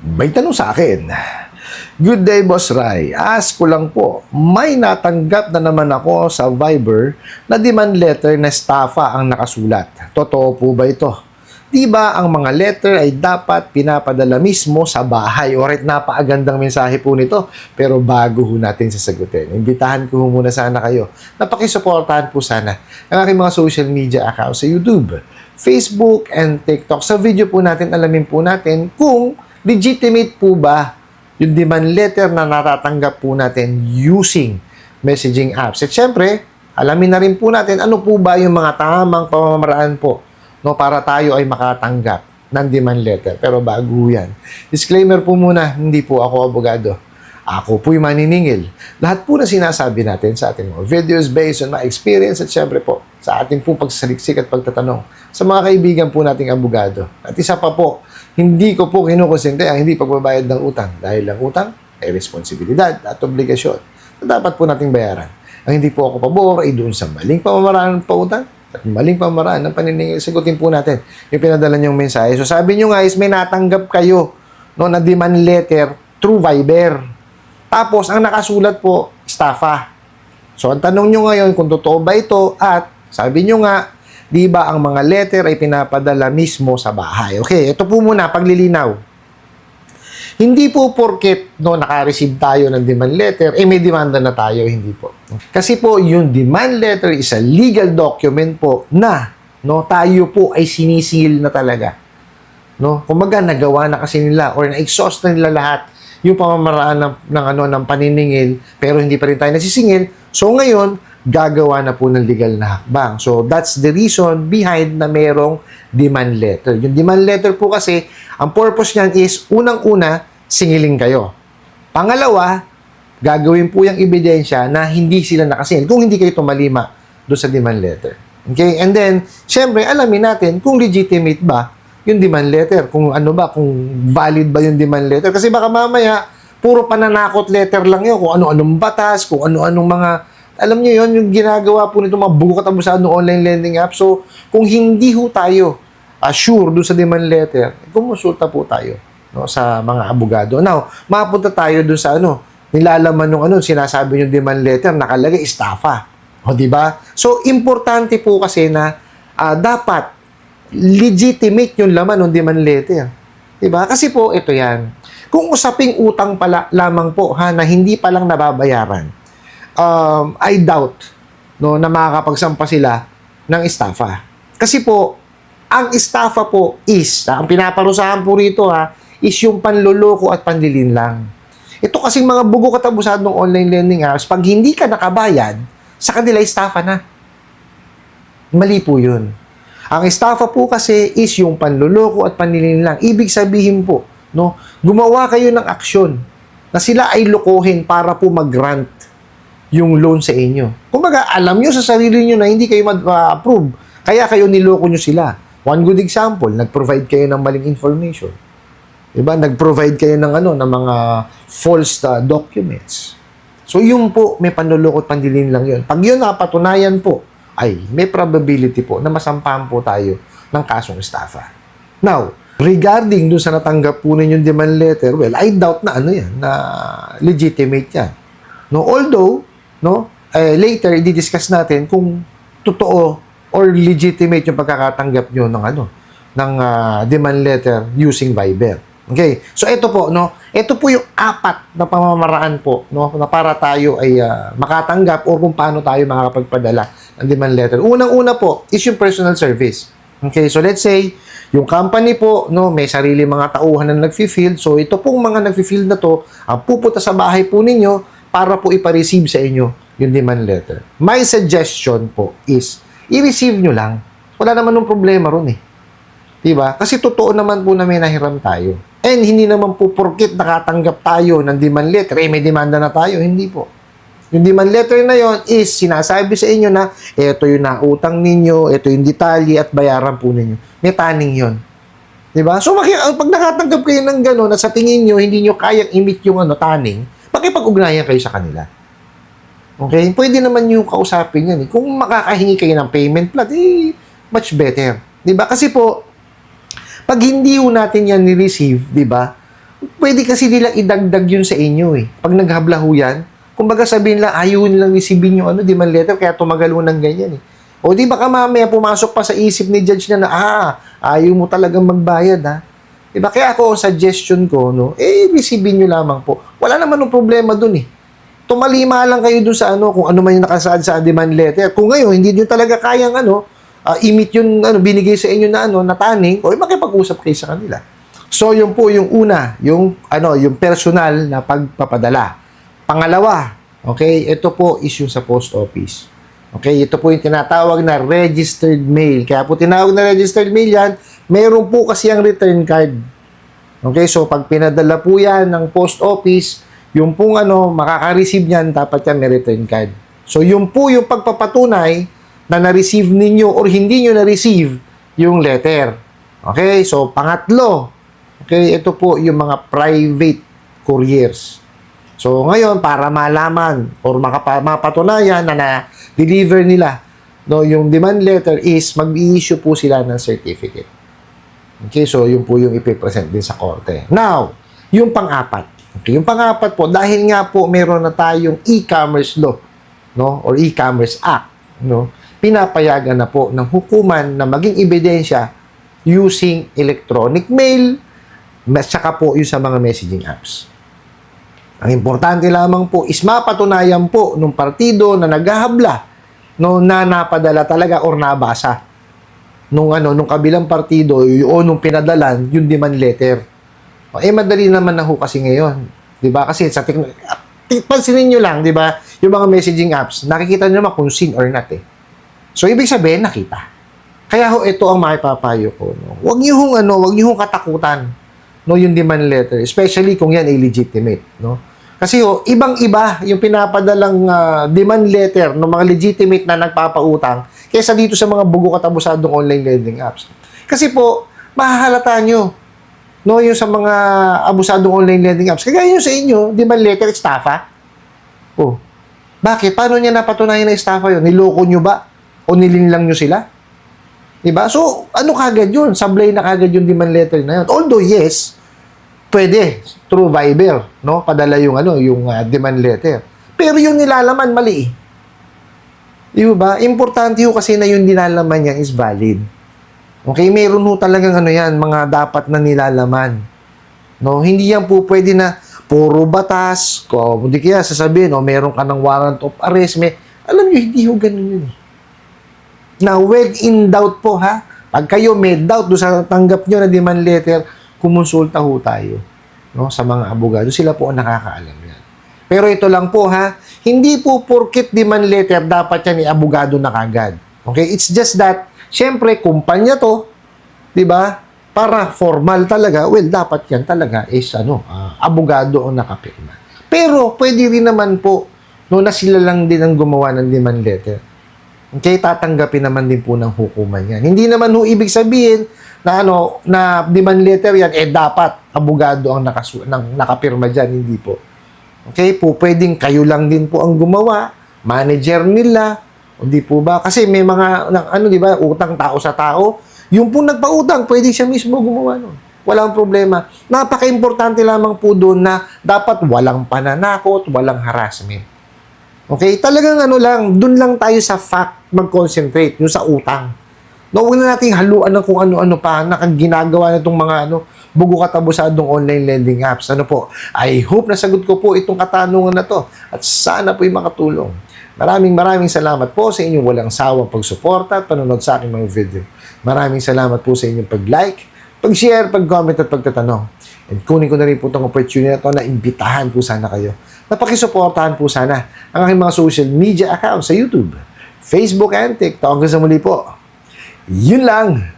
May tanong sa akin. Good day, Boss Rai. Ask ko lang po, may natanggap na naman ako sa Viber na demand letter na estafa ang nakasulat. Totoo po ba ito? Di ba ang mga letter ay dapat pinapadala mismo sa bahay? Alright, napakagandang mensahe po nito. Pero bago ho natin sasagutin, imbitahan ko muna sana kayo na pakisuportahan po sana ang aking mga social media account sa YouTube, Facebook, and TikTok. Sa video po natin, alamin po natin kung legitimate po ba yung demand letter na natatanggap po natin using messaging apps. At syempre, alamin na rin po natin ano po ba yung mga tamang pamamaraan po, no, para tayo ay makatanggap ng demand letter. Pero bago yan, disclaimer po muna, hindi po ako abogado. Ako po'y maniningil. Lahat po na sinasabi natin sa ating mga videos based on my experience at syempre po sa ating po pagsaliksik at pagtatanong sa mga kaibigan po nating abogado. At isa pa po, hindi ko po kinukonsente ang hindi pagbabayad ng utang dahil ang utang ay responsibilidad at obligasyon na dapat po nating bayaran. Ang hindi po ako pabor ay doon sa maling pamamaraan ng pautang at maling pamamaraan ng paniningil. Sagutin po natin yung pinadala niyong mensahe. So sabi niyo guys, may natanggap kayo, no, na demand letter through Viber. Tapos ang nakasulat po, estafa. So ang tanong niyo ngayon kung totoo ba ito at sabi niyo nga, di ba ang mga letter ay pinapadala mismo sa bahay? Okay, ito po muna, paglilinaw. Hindi po porket no, naka-receive tayo ng demand letter, may demanda na tayo, hindi po. Kasi po, yung demand letter is a legal document po na no, tayo po ay sinisingil na talaga. No? Kumbaga, nagawa na kasi nila or na-exhaust na nila lahat yung pamamaraan ng paniningil, pero hindi pa rin tayo nasisingil. So ngayon, gagawa na po ng legal na hakbang. So, that's the reason behind na merong demand letter. Yung demand letter po kasi, ang purpose niyan is, unang-una, singilin kayo. Pangalawa, gagawin po yung ebidensya na hindi sila nakasingil kung hindi kayo tumalima doon sa demand letter. Okay? And then, syempre, alamin natin kung legitimate ba yung demand letter. Kung ano ba, kung valid ba yung demand letter. Kasi baka mamaya, puro pananakot letter lang yun. Kung ano-anong batas, kung ano-anong mga alam niyo yon yung ginagawa po nito mga bukat abusado ng online lending app. So, kung hindi ho tayo sure doon sa demand letter, kumonsulta po tayo no, sa mga abogado. Now, mapunta tayo doon sa nilalaman ng sinasabi yung demand letter, nakalagay estafa. O, di ba? So, importante po kasi na dapat legitimate yung laman ng demand letter. Di ba? Kasi po, ito yan. Kung usaping utang pala lamang po, na hindi pa lang nababayaran, I doubt no, na makakapagsampa sila ng estafa. Kasi po, ang estafa po is, ang pinaparusahan po rito is yung panloloko at panlilinlang. Ito kasing mga bugo katabusad ng online lending apps, pag hindi ka nakabayad, sa kanila estafa na. Mali po yun. Ang estafa po kasi is yung panloloko at panlilinlang. Ibig sabihin po, no, gumawa kayo ng aksyon na sila ay lokohin para po mag-grant yung loan sa inyo. Kumbaga, alam nyo sa sarili nyo na hindi kayo ma-approve. Kaya kayo niloko nyo sila. One good example, nag-provide kayo ng maling information. Diba? Nag-provide kayo ng mga false documents. So, yun po, may panluloko at pandilin lang yun. Pag yun napatunayan po, ay may probability po na masampahan po tayo ng kasong estafa. Now, regarding dun sa natanggap po ninyong demand letter, well, I doubt na na legitimate yan. No, although, later, i-discuss natin kung totoo or legitimate yung pagkakatanggap nyo ng demand letter using Viber. Okay? So, ito po, ito po yung apat na pamamaraan po, na para tayo ay makatanggap o kung paano tayo makakapagpadala ng demand letter. Unang-una po is yung personal service. Okay? So, let's say, yung company po, may sarili mga tauhan na nag-field. So, ito pong mga nag-field na to, ang pupunta sa bahay po ninyo, para po ipa-receive sa inyo yung demand letter. My suggestion po is, i-receive nyo lang. Wala naman ng problema ron eh. Diba? Kasi totoo naman po na may nahiram tayo. And hindi naman po porkit nakatanggap tayo ng demand letter, may demanda na tayo. Hindi po. Yung demand letter na yon is sinasabi sa inyo na ito yung nautang ninyo, ito yung detalye at bayaran po ninyo. May taning yon. Diba? So, pag nakatanggap kayo ng gano'n at sa tingin nyo, hindi nyo kayang imit yung taning, pakipag-ugnayan kayo sa kanila. Okay? Pwede naman yung kausapin yan. Kung makakahingi kayo ng payment plan, much better. Diba? Kasi po, pag hindi natin yan ni-receive, diba, Pwede kasi nila idagdag yun sa inyo eh. Pag naghabla ho yan, kumbaga sabihin lang, ayaw nilang receive yung demand letter, kaya tumagal ho ng ganyan eh. O di baka mamaya pumasok pa sa isip ni judge na ayaw mo talagang magbayad ha. Diba? Kaya ako, suggestion ko, no, receive nyo lamang po. Wala naman ng problema dun eh. Tumalima lang kayo dun sa kung ano man yung nakasaad sa demand letter. Kung ngayon, hindi nyo talaga kayang i-meet yung binigay sa inyo na na taning, o makipag-usap kayo sa kanila. So, yun po yung una, yung personal na pagpapadala. Pangalawa, okay, ito po is yung sa post office. Okay, ito po yung tinatawag na registered mail. Kaya po tinawag na registered mail yan, mayroon po kasi ang return card. Okay, so pag pinadala po yan ng post office, yung pong makaka-receive niyan, dapat yan may return card. So, yung po yung pagpapatunay na na-receive ninyo or hindi nyo na-receive yung letter. Okay, so pangatlo, okay, ito po yung mga private couriers. So, ngayon, para malaman or mapatunayan na na-deliver nila yung demand letter is mag-i-issue po sila ng certificate. Okay, so yun po yung ipipresent din sa korte. Now, yung pang-apat. Okay, yung pang-apat po, dahil nga po meron na tayong e-commerce law, no, or e-commerce act, no, pinapayagan na po ng hukuman na maging ebidensya using electronic mail, saka po yung sa mga messaging apps. Ang importante lamang po is mapatunayan po ng partido na naghahabla na napadala talaga or nabasa nung kabilang partido o nung pinadalan yung demand letter. Madali naman na ho kasi ngayon, 'di ba? Kasi sa pansinin niyo lang, 'di ba? Yung mga messaging apps, nakikita niyo naman kung seen or not eh. So ibig sabihin nakita. Kaya ho ito ang maipapayo ko, no. Huwag niyo hong katakutan yung demand letter, especially kung yan ay legitimate, no? Kasi ibang-iba yung pinapadalang demand letter ng mga legitimate na nagpapautang kaysa dito sa mga bugo katabusadong online lending apps. Kasi po, mahahalata nyo, yung sa mga abusadong online lending apps. Kagaya yung sa inyo, demand letter, estafa. Bakit? Paano niya napatunayan na estafa yun? Niloko nyo ba? O nilinlang nyo sila? Diba? So, kagad yun? Sablay na kagad yung demand letter na yun. Although, yes, pwede through Viber, no? Padala yung demand letter. Pero yung nilalaman mali. Di ba? Importante ho kasi na yung nilalaman niya is valid. Okay, meron ho talagang yan, mga dapat na nilalaman. No, hindi yan po pwede na puro batas, hindi kaya sasabihin, meron ka ng warrant of arrest, alam niyo hindi ho ganun yun. Now, when in doubt po ha, pag kayo may doubt do sa tanggap niyo na demand letter, kumonsulta ho tayo, no, sa mga abogado. Sila po ang nakakaalam yan. Pero ito lang po ha, hindi po porket demand letter dapat yan abogado na kagad. Okay? It's just that, syempre, kumpanya to, di ba? Para formal talaga, dapat yan talaga is abogado ang nakapirma. Pero, pwede rin naman po, na sila lang din ang gumawa ng demand letter. Okay? Tatanggapin naman din po ng hukuman yan. Hindi naman ibig sabihin, na demand letter yan, dapat abogado ang nakapirma dyan, hindi po. Okay po, pwedeng kayo lang din po ang gumawa, manager nila, hindi po ba? Kasi may mga, di ba, utang tao sa tao, yung po nagpautang, pwede siya mismo gumawa nun. Walang problema. Napaka-importante lamang po doon na dapat walang pananakot, walang harassment. Okay? Talagang lang, doon lang tayo sa fact mag-concentrate, yung sa utang. No, huwag na natin haluan ng kung ano-ano pa na ginagawa na itong mga bugo katabusadong online lending apps. I hope na sagot ko po itong katanungan na to at sana po'y makatulong. Maraming salamat po sa inyong walang sawang pagsuporta at panonood sa aking mga video. Maraming salamat po sa inyong pag-like, pag-share, pag-comment at pagtatanong. And kunin ko na rin po itong opportunity na ito na imbitahan po sana kayo. Napakisuportahan po sana ang aking mga social media accounts sa YouTube, Facebook and TikTok. Hanggang sa muli po. Yun lang.